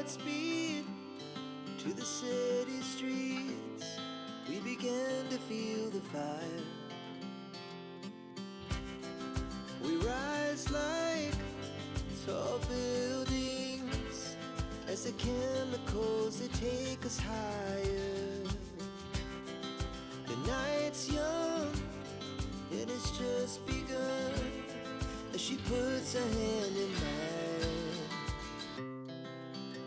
hearts beat to the city streets. We began to feel the fire. We rise like tall buildings as the chemicals that take us higher. The night's young and it's just begun as she puts her hand in mine.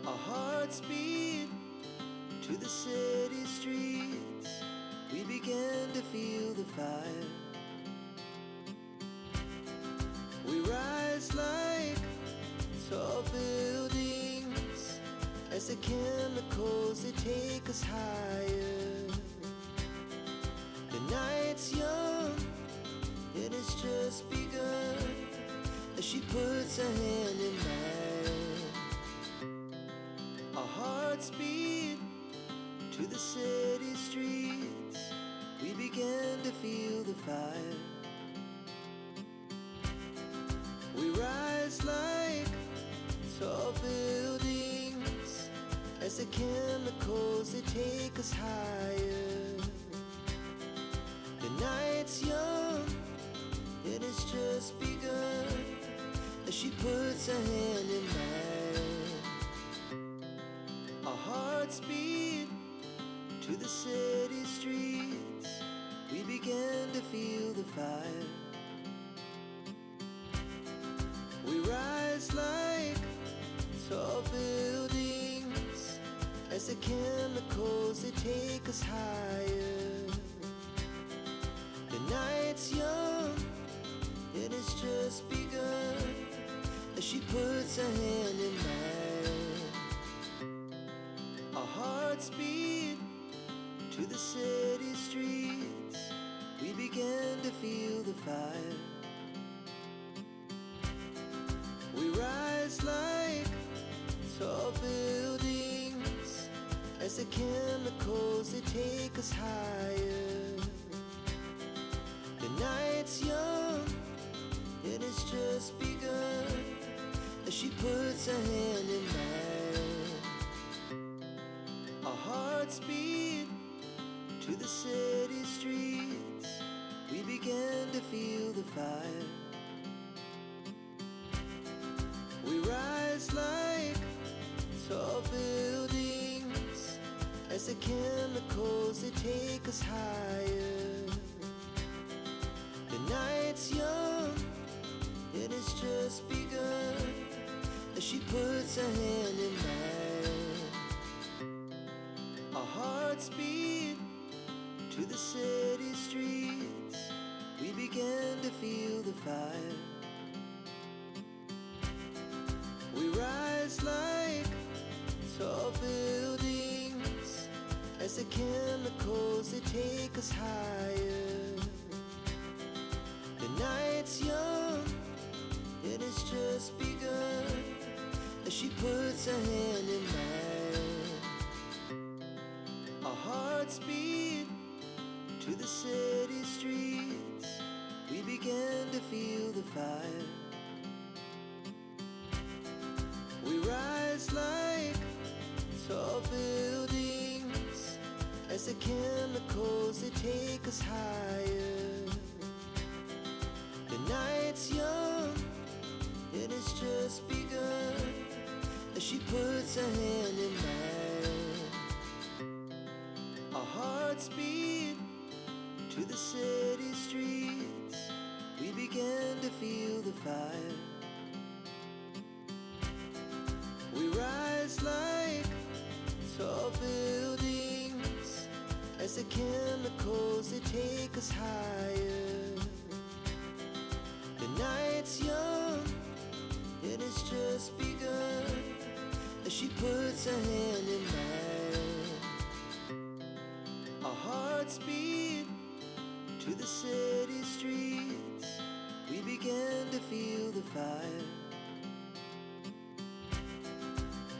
Our hearts beat to the city streets. We began to feel the fire. We rise like tall buildings as the chemicals that take us higher. The night's young and it's just begun as she puts her hand in mine. Our hearts beat to the city streets. We began to feel the fire. We rise like tall buildings as the chemicals that take us higher. The night's young and it's just begun as she puts her hand in mine. Our hearts beat to the city streets. We began to feel the fire. We rise like tall buildings as the chemicals that take us higher. The night's young and it's just begun as she puts her hand in mine. Our hearts beat to the city streets. We began to feel the fire. We rise like tall buildings as the chemicals that take us higher. The night's young and it's just begun as she puts her hand in mine. Our hearts beat to the city streets. We began to feel the fire. We rise like tall buildings as the chemicals that take us higher. The night's young and it's just begun as she puts her hand in mine. Our hearts beat to the city streets. We began to feel the fire. We rise like tall buildings as the chemicals that take us higher. The night's young and it's just begun as she puts her hand in mine. Our hearts beat to the city streets. We began to feel the fire. We rise like tall buildings as the chemicals that take us higher. The night's young and it's just begun as she puts her hand in mine. Our hearts beat to the city streets. We began to feel the fire. We rise like tall buildings as the chemicals that take us higher. The night's young and it's just begun as she puts her hand in mine. Our hearts beat to the city streets. We began to feel the fire.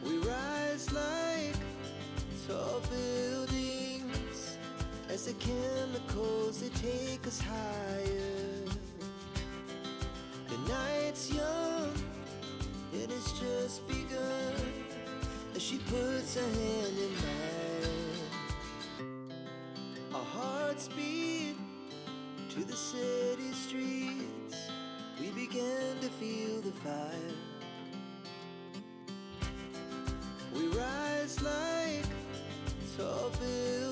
We rise like tall buildings as the chemicals that take us higher. The night's young and it's just begun as She puts a hand in mine. Our hearts beat to the city streets. We began to feel the fire. We rise like tall buildings.